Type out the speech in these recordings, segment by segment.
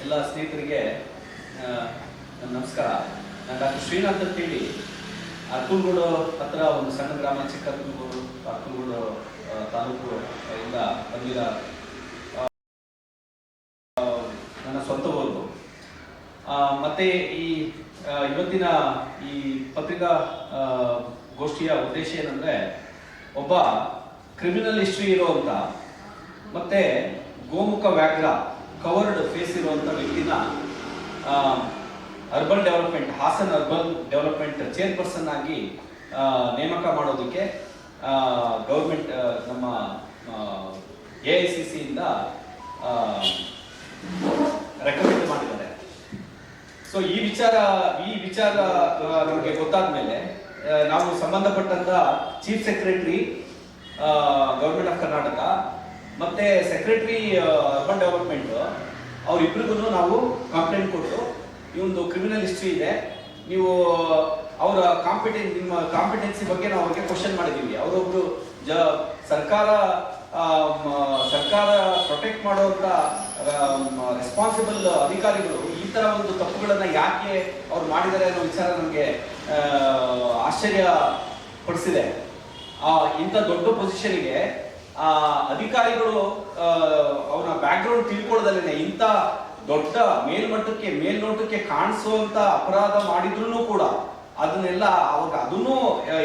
ಎಲ್ಲ ಸ್ನೇಹಿತರಿಗೆ ನಮಸ್ಕಾರ. ನಾನು ಡಾಕ್ಟರ್ ಶ್ರೀನಾಥ್ ಅಂತೇಳಿ ಅರ್ಕಲ್ಗೂಡು ಹತ್ರ ಒಂದು ಸಣ್ಣ ಗ್ರಾಮ, ಚಿಕ್ಕ ಅರ್ಕಲ್ಗೂಡು ತಾಲೂಕು ಇಂದ ಬಂದಿರೋ ನನ್ನ ಸ್ವಂತ ಊರು. ಮತ್ತೆ ಈ ಇವತ್ತಿನ ಈ ಪತ್ರಿಕಾ ಗೋಷ್ಠಿಯ ಉದ್ದೇಶ ಏನಂದ್ರೆ, ಒಬ್ಬ ಕ್ರಿಮಿನಲ್ ಹಿಸ್ಟ್ರಿ ಇರುವಂತ ಮತ್ತೆ ಗೋಮುಖ ವ್ಯಾಘ್ರ ಕವರ್ಡ್ ಫೇಸ್ ಇರುವಂತ ವ್ಯಕ್ತಿನ urban development, Hassan urban development chairperson ಆಗಿ ನೇಮಕ ಮಾಡೋದಕ್ಕೆ ಗೌರ್ಮೆಂಟ್ ನಮ್ಮ AICC ಇಂದ ರೆಕಮೆಂಡ್ ಮಾಡಿದ್ದಾರೆ. ಸೊ ಈ ವಿಚಾರ ನಮಗೆ ಗೊತ್ತಾದ ಮೇಲೆ ನಾವು ಸಂಬಂಧಪಟ್ಟಂತ chief secretary government of Karnataka ಮತ್ತೆ ಸೆಕ್ರೆಟರಿ ಅರ್ಬನ್ ಡೆವಲಪ್ಮೆಂಟ್ ಅವರಿಬ್ಬರಿಗೂ ನಾವು ಕಂಪ್ಲೇಂಟ್ ಕೊಟ್ಟು, ಈ ಒಂದು ಕ್ರಿಮಿನಲ್ ಹಿಸ್ಟ್ರಿ ಇದೆ, ನೀವು ಅವರ ನಿಮ್ಮ ಕಾಂಪಿಟೆನ್ಸಿ ಬಗ್ಗೆ ನಾವು ಅವ್ರಿಗೆ ಕ್ವಶನ್ ಮಾಡಿದ್ದೀವಿ. ಅವರೊಬ್ರು ಸರ್ಕಾರ ಪ್ರೊಟೆಕ್ಟ್ ಮಾಡುವಂತ ರೆಸ್ಪಾನ್ಸಿಬಲ್ ಅಧಿಕಾರಿಗಳು ಈ ತರ ಒಂದು ತಪ್ಪುಗಳನ್ನ ಯಾಕೆ ಅವ್ರು ಮಾಡಿದ್ದಾರೆ ಅನ್ನೋ ವಿಚಾರ ನಮಗೆ ಆಶ್ಚರ್ಯ ಪಡಿಸಿದೆ. ಇಂಥ ದೊಡ್ಡ ಪೊಸಿಷನ್ಗೆ ಅಧಿಕಾರಿಗಳು ಅವನ ಬ್ಯಾಕ್ಗ್ರೌಂಡ್ ತಿಳ್ಕೊಳ್ಳೋದಲ್ಲೇನೆ ಇಂಥ ದೊಡ್ಡ ಮೇಲ್ನೋಟಕ್ಕೆ ಕಾಣಿಸುವಂತ ಅಪರಾಧ ಮಾಡಿದ್ರು ಕೂಡ ಅದನ್ನೆಲ್ಲ ಅವಾಗ ಅದನ್ನು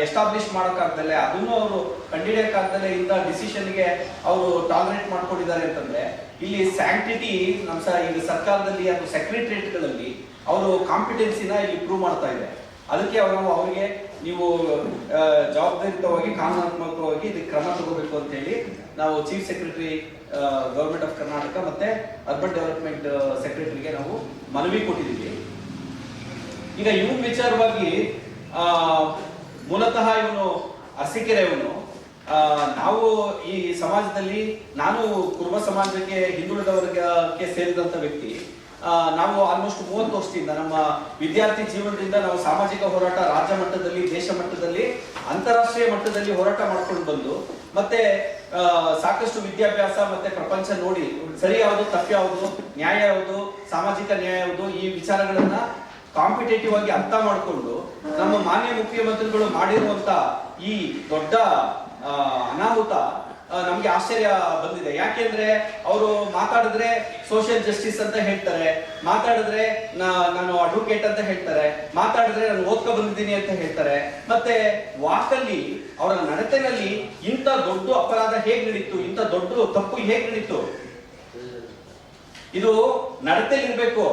ಎಸ್ಟಾಬ್ಲಿಷ್ ಮಾಡೋಕ್ಕಾಗ್ದಲೆ, ಅದನ್ನು ಅವರು ಕಂಡುಹಿಡಿಯಕ್ಕಾಗ್ದಲೆ ಇಂಥ ಡಿಸಿಷನ್ಗೆ ಅವರು ಟಾಲರೇಟ್ ಮಾಡ್ಕೊಂಡಿದ್ದಾರೆ ಅಂತಂದ್ರೆ, ಇಲ್ಲಿ ಸ್ಯಾಂಕ್ಟಿಟಿ ನಮ್ಮ ಈಗ ಸರ್ಕಾರದಲ್ಲಿ ಅಥವಾ ಸೆಕ್ರೆಟರಿಯೇಟ್ಗಳಲ್ಲಿ ಅವರು ಕಾಂಪಿಟೆನ್ಸಿನ ಇಲ್ಲಿ ಪ್ರೂವ್ ಮಾಡ್ತಾ ಇದೆ. ಅದಕ್ಕೆ ಅವರಿಗೆ ನೀವು ಜವಾಬ್ದಾರಿಯುತವಾಗಿ ಕಾನೂನಾತ್ಮಕವಾಗಿ ಇದಕ್ಕೆ ಕ್ರಮ ತಗೋಬೇಕು ಅಂತ ಹೇಳಿ ನಾವು chief secretary government of Karnataka ಮತ್ತೆ ಅರ್ಬನ್ ಡೆವಲಪ್ಮೆಂಟ್ ಸೆಕ್ರೆಟರಿಗೆ ನಾವು ಮನವಿ ಕೊಟ್ಟಿದ್ದೀವಿ. ಈಗ ಇವನ್ ವಿಚಾರವಾಗಿ ಮೂಲತಃ ಇವನು ಅರಸೀಕೆರೆ ನಾವು ಈ ಸಮಾಜದಲ್ಲಿ, ನಾನು ಕುರುಬ ಸಮಾಜಕ್ಕೆ ಹಿಂದುಳಿದ ವರ್ಗಕ್ಕೆ ಸೇರಿದಂತ ವ್ಯಕ್ತಿ. ನಾವು ಆಲ್ಮೋಸ್ಟ್ 30 ವರ್ಷದಿಂದ ನಮ್ಮ ವಿದ್ಯಾರ್ಥಿ ಜೀವನದಿಂದ ನಾವು ಸಾಮಾಜಿಕ ಹೋರಾಟ ರಾಜ್ಯ ಮಟ್ಟದಲ್ಲಿ, ದೇಶ ಮಟ್ಟದಲ್ಲಿ, ಅಂತಾರಾಷ್ಟ್ರೀಯ ಮಟ್ಟದಲ್ಲಿ ಹೋರಾಟ ಮಾಡ್ಕೊಂಡು ಬಂದು ಮತ್ತೆ ಸಾಕಷ್ಟು ವಿದ್ಯಾಭ್ಯಾಸ ಮತ್ತೆ ಪ್ರಪಂಚ ನೋಡಿ ಸರಿ ಯಾವುದು, ತಪ್ಪು ಯಾವುದು, ನ್ಯಾಯ ಯಾವುದು, ಸಾಮಾಜಿಕ ನ್ಯಾಯ ಯಾವುದು, ಈ ವಿಚಾರಗಳನ್ನ ಕಾಂಪಿಟೇಟಿವ್ ಆಗಿ ಅರ್ಥ ಮಾಡಿಕೊಂಡು ನಮ್ಮ ಮಾನ್ಯ ಮುಖ್ಯಮಂತ್ರಿಗಳು ಮಾಡಿರುವಂತ ಈ ದೊಡ್ಡ ಅನಾಹುತ ನಮ್ಗೆ ಆಶ್ಚರ್ಯ ಬಂದಿದೆ. ಯಾಕೆಂದ್ರೆ ಅವರು ಮಾತಾಡಿದ್ರೆ ಸೋಷಿಯಲ್ ಜಸ್ಟಿಸ್ ಅಂತ ಹೇಳ್ತಾರೆ, ಮಾತಾಡಿದ್ರೆ ನಾನು ಅಡ್ವೊಕೇಟ್ ಅಂತ ಹೇಳ್ತಾರೆ, ಮಾತಾಡಿದ್ರೆ ನಾನು ಓದ್ಕೊ ಬಂದಿದ್ದೀನಿ ಅಂತ ಹೇಳ್ತಾರೆ. ಮತ್ತೆ ವಾಕಲ್ಲಿ ಅವರ ನಡತೆನಲ್ಲಿ ಇಂಥ ದೊಡ್ಡ ಅಪರಾಧ ಹೇಗ್ ನಡೀತು, ಇಂಥ ದೊಡ್ಡ ತಪ್ಪು ಹೇಗ್ ನಡೀತು, ಇದು ನಡತೆಯಲ್ಲಿ ಇರ್ಬೇಕು.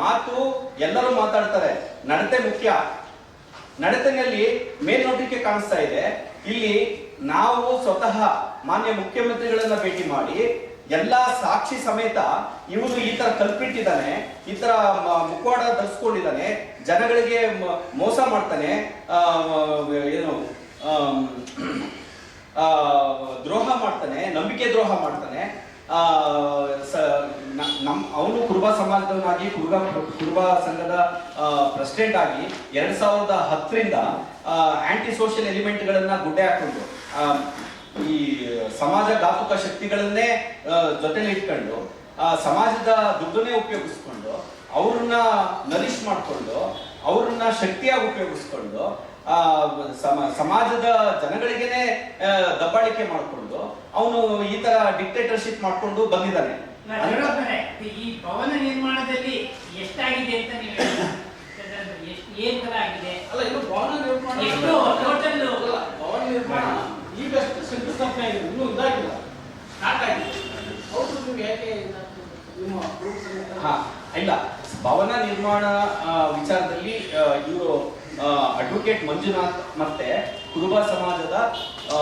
ಮಾತು ಎಲ್ಲರೂ ಮಾತಾಡ್ತಾರೆ, ನಡತೆ ಮುಖ್ಯ. ನಡತೆಯಲ್ಲಿ ಮೇಲ್ನೋಟಕ್ಕೆ ಕಾಣಿಸ್ತಾ ಇದೆ. ಇಲ್ಲಿ ನಾವು ಸ್ವತಃ ಮಾನ್ಯ ಮುಖ್ಯಮಂತ್ರಿಗಳನ್ನ ಭೇಟಿ ಮಾಡಿ ಎಲ್ಲಾ ಸಾಕ್ಷಿ ಸಮೇತ ಇವನು ಈ ತರ ಕಲ್ಪಿಟ್ಟಿದ್ದಾನೆ, ಈ ತರ ಮುಖವಾಡ ಧರಿಸ್ಕೊಂಡಿದ್ದಾನೆ, ಜನಗಳಿಗೆ ಮೋಸ ಮಾಡ್ತಾನೆ, ಏನು ದ್ರೋಹ ಮಾಡ್ತಾನೆ, ನಂಬಿಕೆ ದ್ರೋಹ ಮಾಡ್ತಾನೆ. ಅವನು ಕುರುಬ ಸಮಾಜದವನಾಗಿ ಕುರುಬ ಸಂಘದ ಪ್ರೆಸಿಡೆಂಟ್ ಆಗಿ 2010ರಿಂದ ಆಂಟಿ ಸೋಷಿಯಲ್ ಎಲಿಮೆಂಟ್ಗಳನ್ನ ಗುಡ್ಡೆ ಹಾಕೊಂಡು ಈ ಸಮಾಜ ಘಾತುಕ ಶಕ್ತಿಗಳನ್ನೇ ಜೊತೆಲಿ ಇಟ್ಕೊಂಡು ಸಮಾಜದ ದುಡ್ಡನ್ನೇ ಉಪಯೋಗಿಸ್ಕೊಂಡು ಅವ್ರನ್ನ ನರಿಶ್ ಮಾಡ್ಕೊಂಡು ಅವ್ರನ್ನ ಶಕ್ತಿಯಾಗಿ ಉಪಯೋಗಿಸ್ಕೊಂಡು ಸಮಾಜದ ಜನಗಳಿಗೇನೆ ದಬ್ಬಾಳಿಕೆ ಮಾಡ್ಕೊಂಡು ಅವನು ಈ ತರ ಡಿಕ್ಟೇಟರ್ಶಿಪ್ ಮಾಡ್ಕೊಂಡು ಬಂದಿದ್ದಾನೆ. ಈ ಭವನ ನಿರ್ಮಾಣದಲ್ಲಿ ಎಷ್ಟಾಗಿದೆ ಅಂತ ನೀವು ಏನ್ ತರ ಆಗಿದೆ? ಅಲ್ಲ, ಇದು ಭವನ ನಿರ್ಮಾಣ ಈಗಷ್ಟು ಶಂಕುಸ್ಥಾಪನೆ ಆಗಿದೆ, ಇನ್ನೂ ಇದಾಗಿಲ್ಲ, ಸ್ಟಾರ್ಟ್ ಆಗಿದೆ. ಹೌದು, ನೀವು ಯಾಕೆ ಇಲ್ಲ, ಭವನ ನಿರ್ಮಾಣ ವಿಚಾರದಲ್ಲಿ ಇವರು ಅಡ್ವೊಕೇಟ್ ಮಂಜುನಾಥ್ ಮತ್ತೆ ಕುರುಬ ಸಮಾಜದ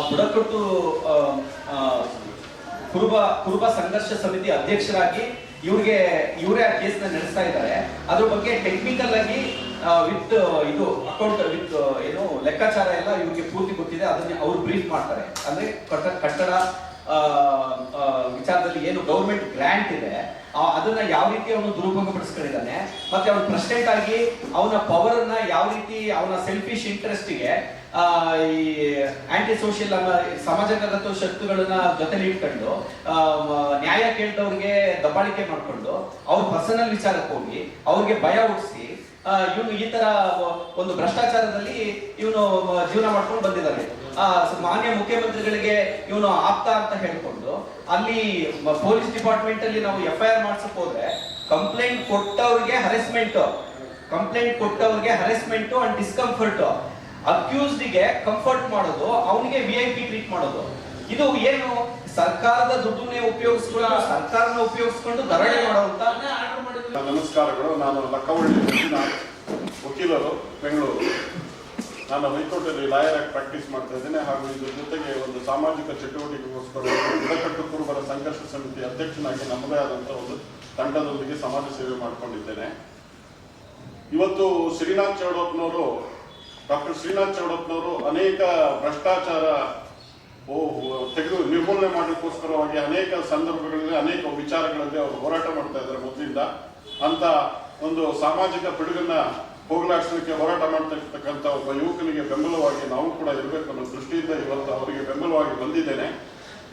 ಬುಡಕಟ್ಟು ಕುರುಬ ಸಂಘರ್ಷ ಸಮಿತಿ ಅಧ್ಯಕ್ಷರಾಗಿ ಇವರೇ ಆ ಕೇಸ್ನ ನಡೆಸ್ತಾ ಇದ್ದಾರೆ. ಅದ್ರ ಬಗ್ಗೆ ಟೆಕ್ನಿಕಲ್ ಆಗಿ ವಿತ್ ಇದು ಅಕೌಂಟ್ ವಿತ್ ಏನು ಲೆಕ್ಕಾಚಾರ ಎಲ್ಲ ಇವ್ರಿಗೆ ಪೂರ್ತಿ ಗೊತ್ತಿದೆ. ಅದನ್ನ ಅವ್ರು ಬ್ರೀಫ್ ಮಾಡ್ತಾರೆ. ಅಂದ್ರೆ ಕಟ್ಟಡ ವಿಚಾರದಲ್ಲಿ ಏನು ಗೌರ್ಮೆಂಟ್ ಗ್ರಾಂಟ್ ಇದೆ ಅದನ್ನ ಯಾವ ರೀತಿ ಅವನು ದುರುಪಯೋಗ ಪಡಿಸ್ಕೊಂಡಿದ್ದಾನೆ, ಮತ್ತೆ ಅವನ ಪ್ರೆಸಿಡೆಂಟ್ ಆಗಿ ಅವನ ಪವರ್ ಅನ್ನ ಯಾವ ರೀತಿ ಅವನ ಸೆಲ್ಫಿಶ್ ಇಂಟ್ರೆಸ್ಟ್ ಗೆ ಈ ಆಂಟಿ ಸೋಷಿಯಲ್ ಸಮಾಜಘಾತ ಶಕ್ತಿಗಳನ್ನ ಜೊತೆಲಿ ಇಟ್ಕೊಂಡು ನ್ಯಾಯ ಕೇಳಿದವ್ರಿಗೆ ದಬ್ಬಾಳಿಕೆ ಮಾಡ್ಕೊಂಡು ಅವ್ರ ಪರ್ಸನಲ್ ವಿಚಾರಕ್ಕೆ ಹೋಗಿ ಅವ್ರಿಗೆ ಭಯ ಹುಟ್ಟಿಸಿ ಇವನು ಈ ತರ ಒಂದು ಭ್ರಷ್ಟಾಚಾರದಲ್ಲಿ ಇವನು ಜೀವನ ಮಾಡ್ಕೊಂಡು ಬಂದಿದ್ದಾನೆ. ಮಾನ್ಯ ಮುಖ್ಯಮಂತ್ರಿಗಳಿಗೆ ಇವನು ಆಪ್ತ ಅಂತ ಹೇಳ್ಕೊಂಡು ಅಲ್ಲಿ ಪೊಲೀಸ್ ಡಿಪಾರ್ಟ್ಮೆಂಟ್ ಅಲ್ಲಿ ನಾವು FIR ಮಾಡ್ಸಕ್ ಹೋದ್ರೆ complaint ಕೊಟ್ಟವ್ರಿಗೆ harassment and discomfort, accused ಗೆ ಕಂಫರ್ಟ್ ಮಾಡೋದು, ಅವನಿಗೆ VIP ಟ್ರೀಟ್ ಮಾಡೋದು. ಇದು ಏನು ಸರ್ಕಾರದ ದುಡ್ಡನ್ನೇ ಉಪಯೋಗಿಸ್ಕೊಂಡು ಧರಣಿ ಮಾಡುವಂತ ನಮಸ್ಕಾರಗಳು. ನಾನು ಲಕ್ಕವಳ್ಳಿ ವಕೀಲರು, ಬೆಂಗಳೂರು. ನಾನು ಹೈಕೋರ್ಟಲ್ಲಿ ಲಾಯರ್ ಆಗಿ ಪ್ರಾಕ್ಟೀಸ್ ಮಾಡ್ತಾ ಇದ್ದೇನೆ. ಹಾಗೂ ಇದ್ರ ಜೊತೆಗೆ ಒಂದು ಸಾಮಾಜಿಕ ಚಟುವಟಿಕೆಗೋಸ್ಕರ ಬುಡಕಟ್ಟು ಕುರುಬರ ಸಂಘರ್ಷ ಸಮಿತಿ ಅಧ್ಯಕ್ಷನಾಗಿ ನಮ್ಮದೇ ಆದಂಥ ಒಂದು ತಂಡದೊಂದಿಗೆ ಸಮಾಜ ಸೇವೆ ಮಾಡಿಕೊಂಡಿದ್ದೇನೆ. ಇವತ್ತು ಡಾಕ್ಟರ್ ಶ್ರೀನಾಥ್ ಚೌಡಪ್ಪನವರು ಅನೇಕ ಭ್ರಷ್ಟಾಚಾರ ನಿರ್ಮೂಲನೆ ಮಾಡಲಿಕ್ಕೋಸ್ಕರವಾಗಿ ಅನೇಕ ಸಂದರ್ಭಗಳಲ್ಲಿ ಅನೇಕ ವಿಚಾರಗಳಲ್ಲಿ ಅವರು ಹೋರಾಟ ಮಾಡ್ತಾ ಇದ್ದಾರೆ ಮೊದಲಿಂದ. ಅಂತ ಒಂದು ಸಾಮಾಜಿಕ ಪಿಡುಗನ್ನ ಹೋಗಲಾಡಿಸಲಿಕ್ಕೆ ಹೋರಾಟ ಮಾಡ್ತಾ ಇರ್ತಕ್ಕಂಥ ಒಬ್ಬ ಯುವಕನಿಗೆ ಬೆಂಬಲವಾಗಿ ನಾವು ಕೂಡ ಇರಬೇಕು ಅನ್ನೋ ದೃಷ್ಟಿಯಿಂದ ಇವತ್ತು ಅವರಿಗೆ ಬೆಂಬಲವಾಗಿ ಬಂದಿದ್ದೇನೆ.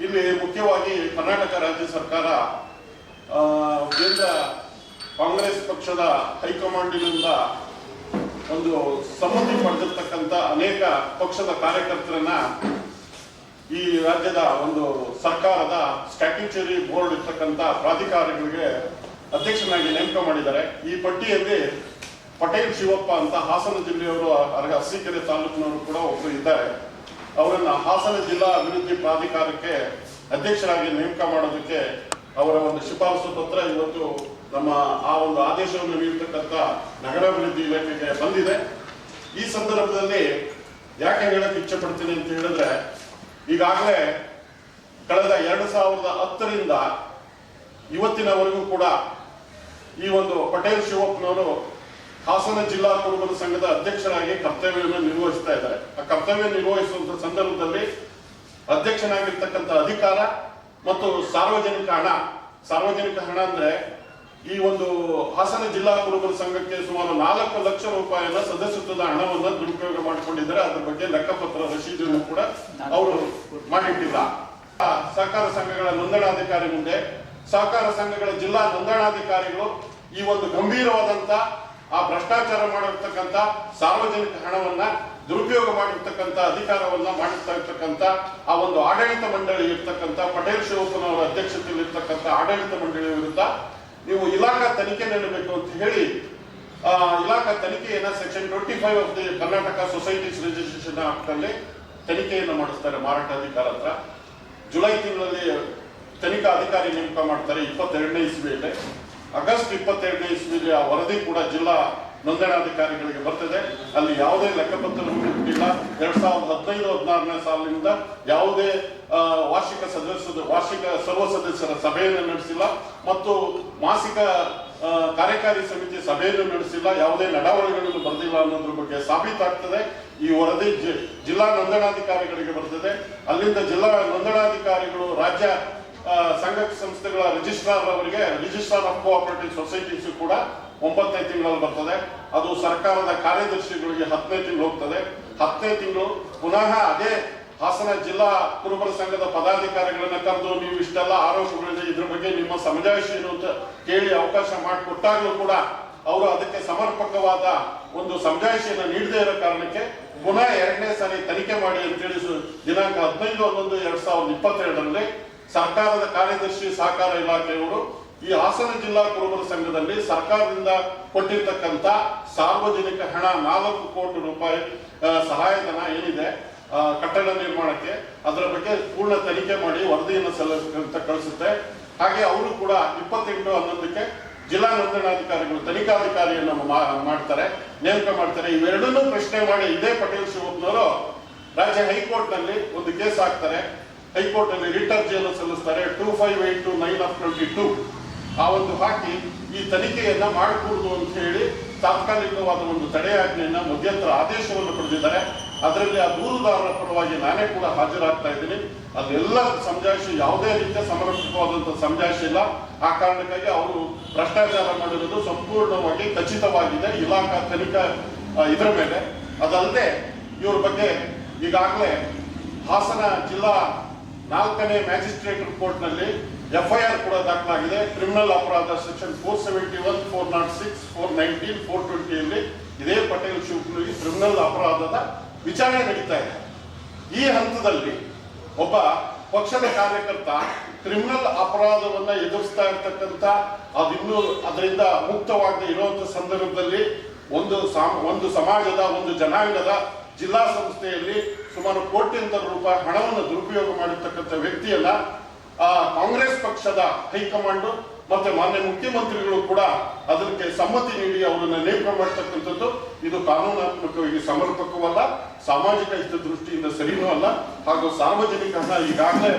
ಇಲ್ಲಿ ಮುಖ್ಯವಾಗಿ ಕರ್ನಾಟಕ ರಾಜ್ಯ ಸರ್ಕಾರ ಕೇಂದ್ರ ಕಾಂಗ್ರೆಸ್ ಪಕ್ಷದ ಹೈಕಮಾಂಡಿನಿಂದ ಒಂದು ಸಮ್ಮತಿ ಪಡೆದಿರ್ತಕ್ಕಂಥ ಅನೇಕ ಪಕ್ಷದ ಕಾರ್ಯಕರ್ತರನ್ನ ಈ ರಾಜ್ಯದ ಒಂದು ಸರ್ಕಾರದ ಸ್ಟ್ಯಾಟ್ಯೂಟರಿ ಬೋರ್ಡ್ ಇರ್ತಕ್ಕಂಥ ಪ್ರಾಧಿಕಾರಗಳಿಗೆ ಅಧ್ಯಕ್ಷನಾಗಿ ನೇಮಕ ಮಾಡಿದ್ದಾರೆ. ಈ ಪಟ್ಟಿಯಲ್ಲಿ ಪಟೇಲ್ ಶಿವಪ್ಪ ಅಂತ ಹಾಸನ ಜಿಲ್ಲೆಯವರು, ಅರಸೀಕೆರೆ ತಾಲೂಕಿನವರು ಕೂಡ ಒಬ್ಬರು ಇದ್ದಾರೆ. ಅವರನ್ನ ಹಾಸನ ಜಿಲ್ಲಾ ಅಭಿವೃದ್ಧಿ ಪ್ರಾಧಿಕಾರಕ್ಕೆ ಅಧ್ಯಕ್ಷರಾಗಿ ನೇಮಕ ಮಾಡೋದಕ್ಕೆ ಅವರ ಒಂದು ಶಿಫಾರಸು ಪತ್ರ ಇವತ್ತು ನಮ್ಮ ಆ ಒಂದು ಆದೇಶವನ್ನು ನೀಡತಕ್ಕಂಥ ನಗರಾಭಿವೃದ್ಧಿ ಇಲಾಖೆಗೆ ಬಂದಿದೆ. ಈ ಸಂದರ್ಭದಲ್ಲಿ ಯಾಕೆ ಹೇಳಕ್ ಇಚ್ಛೆ ಪಡ್ತೀನಿ ಅಂತ ಹೇಳಿದ್ರೆ, ಈಗಾಗಲೇ ಕಳೆದ 2010ರಿಂದ ಇವತ್ತಿನವರೆಗೂ ಕೂಡ ಈ ಒಂದು ಪಟೇಲ್ ಶಿವಪ್ಪನವರು ಹಾಸನ ಜಿಲ್ಲಾ ಕುರುಬರ ಸಂಘದ ಅಧ್ಯಕ್ಷರಾಗಿ ಕರ್ತವ್ಯವನ್ನು ನಿರ್ವಹಿಸ್ತಾ ಇದ್ದಾರೆ. ಆ ಕರ್ತವ್ಯ ನಿರ್ವಹಿಸುವಂತ ಸಂದರ್ಭದಲ್ಲಿ ಅಧ್ಯಕ್ಷನಾಗಿರ್ತಕ್ಕಂಥ ಅಧಿಕಾರ ಮತ್ತು ಸಾರ್ವಜನಿಕ ಹಣ ಅಂದ್ರೆ ಈ ಒಂದು ಹಾಸನ ಜಿಲ್ಲಾ ಕುರುಬರ ಸಂಘಕ್ಕೆ ಸುಮಾರು 4 ಲಕ್ಷ ರೂಪಾಯಿಯ ಸದಸ್ಯತ್ವದ ಹಣವನ್ನ ದುರುಪಯೋಗ ಮಾಡಿಕೊಂಡಿದ್ದಾರೆ. ಅದ್ರ ಬಗ್ಗೆ ಲೆಕ್ಕಪತ್ರ ರಶೀದನ್ನು ಕೂಡ ಅವರು ಮಾಡಿಟ್ಟಿಲ್ಲ. ಸಹಕಾರ ಸಂಘಗಳ ನೋಂದಣಾಧಿಕಾರಿ ಮುಂದೆ ಸಹಕಾರ ಸಂಘಗಳ ಜಿಲ್ಲಾ ನೋಂದಣಾಧಿಕಾರಿಗಳು ಈ ಒಂದು ಗಂಭೀರವಾದಂತ ಆ ಭ್ರಷ್ಟಾಚಾರ ಮಾಡಿರ್ತಕ್ಕಂಥ ಸಾರ್ವಜನಿಕ ಹಣವನ್ನ ದುರುಪಯೋಗ ಮಾಡಿರ್ತಕ್ಕಂಥ ಅಧಿಕಾರವನ್ನ ಮಾಡಿರ್ತಾ ಇರ್ತಕ್ಕಂಥ ಆ ಒಂದು ಆಡಳಿತ ಮಂಡಳಿ ಇರ್ತಕ್ಕಂಥ ಪಟೇಲ್ ಶಿವಪ್ಪನವರ ಅಧ್ಯಕ್ಷತೆಯಲ್ಲಿ ಇರ್ತಕ್ಕಂಥ ಆಡಳಿತ ಮಂಡಳಿಯ ವಿರುದ್ಧ ನೀವು ಇಲಾಖಾ ತನಿಖೆ ನೀಡಬೇಕು ಅಂತ ಹೇಳಿ ಇಲಾಖಾ ತನಿಖೆಯನ್ನ section 25 of the Karnataka societies registration act ಅಲ್ಲಿ ತನಿಖೆಯನ್ನು ಮಾಡಿಸ್ತಾರೆ ಮಾರಾಟ ಅಧಿಕಾರ ಹತ್ರ. ಜುಲೈ ತಿಂಗಳಲ್ಲಿ ತನಿಖಾ ಅಧಿಕಾರಿ ನೇಮಕ ಮಾಡ್ತಾರೆ 22ನೇ ಇಸ್ವಿಯಲ್ಲಿ. ಆಗಸ್ಟ್ 22ನೇ ಇಸ್ವಿಯಲ್ಲಿ ಆ ವರದಿ ಕೂಡ ಜಿಲ್ಲಾ ನೋಂದಣಾಧಿಕಾರಿಗಳಿಗೆ ಬರ್ತದೆ. ಅಲ್ಲಿ ಯಾವುದೇ ಲೆಕ್ಕಪತ್ರವನ್ನು ಇಟ್ಟಿಲ್ಲ. 2015-16ನೇ ಸಾಲಿನಿಂದ ಯಾವುದೇ ವಾರ್ಷಿಕ ಸರ್ವ ಸದಸ್ಯರ ಸಭೆಯನ್ನು ನಡೆಸಿಲ್ಲ ಮತ್ತು ಮಾಸಿಕ ಕಾರ್ಯಕಾರಿ ಸಮಿತಿ ಸಭೆಯನ್ನು ನಡೆಸಿಲ್ಲ. ಯಾವುದೇ ನಡವಳಿಕೆಗಳನ್ನು ಬರೆದಿಲ್ಲ ಅನ್ನೋದ್ರ ಬಗ್ಗೆ ಸಾಬೀತಾಗ್ತದೆ. ಈ ವರದಿ ಜಿಲ್ಲಾ ನೋಂದಣಾಧಿಕಾರಿಗಳಿಗೆ ಬರ್ತದೆ. ಅಲ್ಲಿಂದ ಜಿಲ್ಲಾ ನೋಂದಣಾಧಿಕಾರಿಗಳು ರಾಜ್ಯ ಸಂಘ ಸಂಸ್ಥೆಗಳ ರಿಜಿಸ್ಟ್ರಾರ್ ಅವರಿಗೆ, ರಿಜಿಸ್ಟ್ರಾರ್ ಆಫ್ ಕೋಆಪರೇಟಿವ್ ಸೊಸೈಟೀಸ್ ಕೂಡ 9ನೇ ತಿಂಗಳಲ್ಲಿ ಬರ್ತದೆ. ಅದು ಸರ್ಕಾರದ ಕಾರ್ಯದರ್ಶಿಗಳಿಗೆ 10ನೇ ತಿಂಗಳು ಹೋಗ್ತದೆ. 10ನೇ ತಿಂಗಳು ಪುನಃ ಅದೇ ಹಾಸನ ಜಿಲ್ಲಾ ಕುರುಬರ ಸಂಘದ ಪದಾಧಿಕಾರಿಗಳನ್ನ ಕರೆದು ನೀವು ಇಷ್ಟೆಲ್ಲ ಆರೋಪಗಳಿದೆ, ಇದ್ರ ಬಗ್ಗೆ ನಿಮ್ಮ ಸಮಜಾಯಿಷಿ ಏನು ಅಂತ ಕೇಳಿ ಅವಕಾಶ ಮಾಡಿಕೊಟ್ಟಾಗಲೂ ಕೂಡ ಅವರು ಅದಕ್ಕೆ ಸಮರ್ಪಕವಾದ ಒಂದು ಸಮಜಾಯಿಷಿಯನ್ನು ನೀಡದೇ ಇರೋ ಕಾರಣಕ್ಕೆ ಪುನಃ 2ನೇ ಸಾರಿ ತನಿಖೆ ಮಾಡಿ ಅಂತೇಳಿ ದಿನಾಂಕ 15/11/2022ರಲ್ಲಿ ಸರ್ಕಾರದ ಕಾರ್ಯದರ್ಶಿ ಸಹಕಾರ ಇಲಾಖೆಯವರು ಈ ಹಾಸನ ಜಿಲ್ಲಾ ಕುರುಬರ ಸಂಘದಲ್ಲಿ ಸರ್ಕಾರದಿಂದ ಕೊಟ್ಟಿರ್ತಕ್ಕಂಥ ಸಾರ್ವಜನಿಕ ಹಣ 4 ಕೋಟಿ ರೂಪಾಯಿ ಸಹಾಯಧನ ಏನಿದೆ ಕಟ್ಟಡ ನಿರ್ಮಾಣಕ್ಕೆ, ಅದರ ಬಗ್ಗೆ ಪೂರ್ಣ ತನಿಖೆ ಮಾಡಿ ವರದಿಯನ್ನು ಸಲ್ಲಿಸಂತ ಕಳಿಸುತ್ತೆ. ಹಾಗೆ ಅವರು ಕೂಡ 28/11ಕ್ಕೆ ಜಿಲ್ಲಾ ನೋಂದಣಾಧಿಕಾರಿಗಳು ತನಿಖಾಧಿಕಾರಿಯನ್ನು ಮಾಡ್ತಾರೆ, ನೇಮಕ ಮಾಡ್ತಾರೆ. ಇವೆರಡನ್ನೂ ಪ್ರಶ್ನೆ ಮಾಡಿ ಇದೇ ಪಟೇಲ್ ಶಿವಪ್ಪನವರು ರಾಜ್ಯ ಹೈಕೋರ್ಟ್ ನಲ್ಲಿ ಒಂದು ಕೇಸ್ ಹಾಕ್ತಾರೆ. ಹೈಕೋರ್ಟ್ ಅಲ್ಲಿ ರಿಟ್ ಅರ್ಜಿಯನ್ನು ಸಲ್ಲಿಸ್ತಾರೆ 2582/9/22. ಆ ಒಂದು ಹಾಕಿ ಈ ತನಿಖೆಯನ್ನ ಮಾಡಕೂಡದು ಅಂತ ಹೇಳಿ ತಾತ್ಕಾಲಿಕವಾದ ಒಂದು ತಡೆಯಾಜ್ಞೆಯನ್ನ ಮಧ್ಯಂತರ ಆದೇಶವನ್ನು ಪಡೆದಿದ್ದಾರೆ. ಅದರಲ್ಲಿ ಆ ದೂರುದಾರರ ಪರವಾಗಿ ನಾನೇ ಕೂಡ ಹಾಜರಾಗ್ತಾ ಇದ್ದೀನಿ. ಅದೆಲ್ಲ ಸಮಜಾಯಿಷಿ ಯಾವುದೇ ರೀತಿಯ ಸಮರ್ಪಕವಾದಂತಹ ಸಮಜಾಯಿಷಿ ಇಲ್ಲ. ಆ ಕಾರಣಕ್ಕಾಗಿ ಅವರು ಭ್ರಷ್ಟಾಚಾರ ಮಾಡಿರೋದು ಸಂಪೂರ್ಣವಾಗಿ ಖಚಿತವಾಗಿದೆ ಇಲಾಖಾ ತನಿಖಾ ಇದರ ಮೇಲೆ. ಅದಲ್ಲದೆ ಇವ್ರ ಬಗ್ಗೆ ಈಗಾಗಲೇ ಹಾಸನ ಜಿಲ್ಲಾ 4ನೇ ಮ್ಯಾಜಿಸ್ಟ್ರೇಟ್ ಕೋರ್ಟ್ನಲ್ಲಿ FIR ಕೂಡ ದಾಖಲಾಗಿದೆ. ಕ್ರಿಮಿನಲ್ ಅಪರಾಧ ಸೆಕ್ಷನ್ 471, 406, 419, 420 ಇದೇ ಪಟೇಲ್ ಶಿವಕುಮಾರ್ ಕ್ರಿಮಿನಲ್ ಅಪರಾಧದ ವಿಚಾರಣೆ ನಡೀತಾ ಇದೆ. ಈ ಹಂತದಲ್ಲಿ ಒಬ್ಬ ಪಕ್ಷದ ಕಾರ್ಯಕರ್ತ ಕ್ರಿಮಿನಲ್ ಅಪರಾಧವನ್ನ ಎದುರಿಸ್ತಾ ಇರ್ತಕ್ಕಂಥ ಅದಿನ್ನೂ ಅದರಿಂದ ಮುಕ್ತವಾಗದೆ ಇರುವಂತ ಸಂದರ್ಭದಲ್ಲಿ ಒಂದು ಸಮಾಜದ ಒಂದು ಜನಾಂಗದ ಜಿಲ್ಲಾ ಸಂಸ್ಥೆಯಲ್ಲಿ ಸುಮಾರು ಕೋಟ್ಯಂತರ ರೂಪಾಯಿ ಹಣವನ್ನು ದುರುಪಯೋಗ ಮಾಡಿರ್ತಕ್ಕಂಥ ವ್ಯಕ್ತಿಯನ್ನ ಕಾಂಗ್ರೆಸ್ ಪಕ್ಷದ ಹೈಕಮಾಂಡ್ ಮತ್ತೆ ಮಾನ್ಯ ಮುಖ್ಯಮಂತ್ರಿಗಳು ಕೂಡ ಅದಕ್ಕೆ ಸಮ್ಮತಿ ನೀಡಿ ಅವರನ್ನ ನೇಮಕ ಮಾಡತಕ್ಕಂಥದ್ದು ಇದು ಕಾನೂನಾತ್ಮಕವಾಗಿ ಸಮರ್ಪಕವಲ್ಲ, ಸಾಮಾಜಿಕ ಹಿತದೃಷ್ಟಿಯಿಂದ ಸರಿನೂ ಅಲ್ಲ. ಹಾಗೂ ಸಾರ್ವಜನಿಕ ಹಣ ಈಗಾಗಲೇ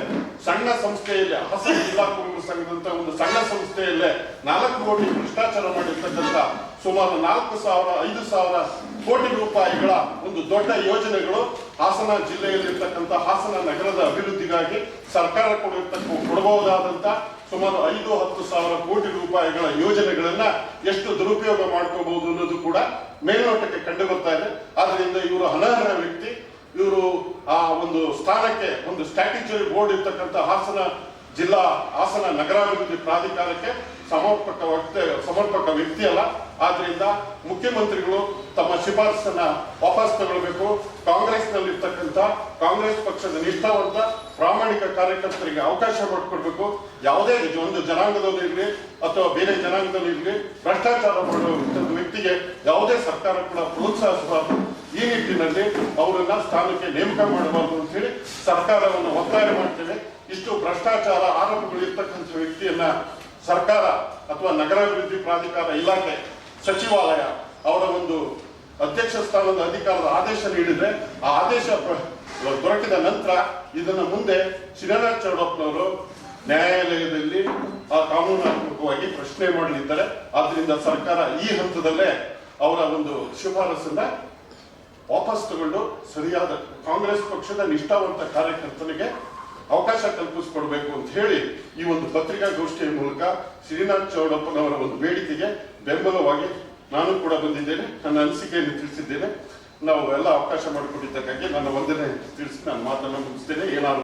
ಸಣ್ಣ ಸಂಸ್ಥೆಯಲ್ಲಿ ಹಾಸನ ಜಿಲ್ಲಾ ಕುರುಬರ ಸಂಘದಂತ ಒಂದು ಸಣ್ಣ ಸಂಸ್ಥೆಯಲ್ಲೇ 4 ಕೋಟಿ ಭ್ರಷ್ಟಾಚಾರ ಮಾಡಿರ್ತಕ್ಕಂಥ ಸುಮಾರು 4,000-5,000 ಕೋಟಿ ರೂಪಾಯಿಗಳ ಒಂದು ದೊಡ್ಡ ಯೋಜನೆಗಳು ಹಾಸನ ಜಿಲ್ಲೆಯಲ್ಲಿರ್ತಕ್ಕಂಥ ಹಾಸನ ನಗರದ ಅಭಿವೃದ್ಧಿಗಾಗಿ ಸರ್ಕಾರ ಕೊಡಬಹುದಾದಂತ ಸುಮಾರು 5-10 ಸಾವಿರ ಕೋಟಿ ರೂಪಾಯಿಗಳ ಯೋಜನೆಗಳನ್ನ ಎಷ್ಟು ದುರುಪಯೋಗ ಮಾಡ್ಕೋಬಹುದು ಅನ್ನೋದು ಕೂಡ ಮೇಲ್ನೋಟಕ್ಕೆ ಕಂಡು ಬರ್ತಾ ಇದೆ. ಆದ್ರಿಂದ ಇವರು ಅನರ್ಹ ವ್ಯಕ್ತಿ. ಇವರು ಆ ಒಂದು ಸ್ಥಾನಕ್ಕೆ ಒಂದು ಸ್ಟ್ಯಾಟ್ಯೂಟರಿ ಬೋರ್ಡ್ ಇರ್ತಕ್ಕಂಥ ಹಾಸನ ನಗರಾಭಿವೃದ್ಧಿ ಪ್ರಾಧಿಕಾರಕ್ಕೆ ಸಮರ್ಪಕ ವ್ಯಕ್ತಿ ಅಲ್ಲ. ಆದ್ರಿಂದ ಮುಖ್ಯಮಂತ್ರಿಗಳು ತಮ್ಮ ಶಿಫಾರಸನ್ನ ವಾಪಸ್ ತಗೊಳ್ಬೇಕು. ಕಾಂಗ್ರೆಸ್ ಪಕ್ಷದ ನಿಷ್ಠಾವಂತ ಪ್ರಾಮಾಣಿಕ ಕಾರ್ಯಕರ್ತರಿಗೆ ಅವಕಾಶ ಮಾಡಿಕೊಡ್ಬೇಕು. ಯಾವುದೇ ಒಂದು ಜನಾಂಗದಲ್ಲಿ ಇರಲಿ ಅಥವಾ ಬೇರೆ ಜನಾಂಗದಲ್ಲಿ ಇರಲಿ ಭ್ರಷ್ಟಾಚಾರ ಮಾಡುವ ವ್ಯಕ್ತಿಗೆ ಯಾವುದೇ ಸರ್ಕಾರ ಕೂಡ ಪ್ರೋತ್ಸಾಹಿಸಬಾರದು. ಈ ನಿಟ್ಟಿನಲ್ಲಿ ಅವರನ್ನ ಸ್ಥಾನಕ್ಕೆ ನೇಮಕ ಮಾಡಬಾರದು ಅಂತ ಹೇಳಿ ಸರ್ಕಾರವನ್ನು ಒತ್ತಾಯ ಮಾಡ್ತೇವೆ. ಇಷ್ಟು ಭ್ರಷ್ಟಾಚಾರ ಆರೋಪಗಳು ಇರ್ತಕ್ಕಂಥ ವ್ಯಕ್ತಿಯನ್ನ ಸರ್ಕಾರ ಅಥವಾ ನಗರಾಭಿವೃದ್ಧಿ ಪ್ರಾಧಿಕಾರ ಇಲಾಖೆ ಸಚಿವಾಲಯ ಅವರ ಒಂದು ಅಧ್ಯಕ್ಷ ಸ್ಥಾನದ ಅಧಿಕಾರದ ಆದೇಶ ನೀಡಿದ್ರೆ ಆ ಆದೇಶ ದೊರಕಿದ ನಂತರ ಇದನ್ನ ಮುಂದೆ ಶ್ರೀನಾಥ್ ಚೌಡಪ್ಪನವರು ನ್ಯಾಯಾಲಯದಲ್ಲಿ ಕಾನೂನಾತ್ಮಕವಾಗಿ ಪ್ರಶ್ನೆ ಮಾಡಲಿದ್ದಾರೆ. ಆದ್ರಿಂದ ಸರ್ಕಾರ ಈ ಹಂತದಲ್ಲೇ ಅವರ ಒಂದು ಶಿಫಾರಸನ್ನ ವಾಪಸ್ ತಗೊಂಡು ಸರಿಯಾದ ಕಾಂಗ್ರೆಸ್ ಪಕ್ಷದ ನಿಷ್ಠಾವಂತ ಕಾರ್ಯಕರ್ತನಿಗೆ ಅವಕಾಶ ಕಲ್ಪಿಸಿಕೊಡ್ಬೇಕು ಅಂತ ಹೇಳಿ ಈ ಒಂದು ಪತ್ರಿಕಾಗೋಷ್ಠಿಯ ಮೂಲಕ ಶ್ರೀನಾಥ್ ಚೌಡಪ್ಪನವರ ಒಂದು ಬೇಡಿಕೆಗೆ ಬೆಂಬಲವಾಗಿ ನಾನು ಕೂಡ ಬಂದಿದ್ದೇನೆ. ನನ್ನ ಅನಿಸಿಕೆಯನ್ನು ತಿಳಿಸಿದ್ದೇನೆ. ನಾವು ಎಲ್ಲ ಅವಕಾಶ ಮಾಡಿಕೊಟ್ಟಿದ್ದಕ್ಕಾಗಿ ನನ್ನ ವಂದನೆ ತಿಳಿಸಿ ನಾನು ಮಾತನ್ನು ಮುಗಿಸ್ತೇನೆ. ಏನಾದ್ರು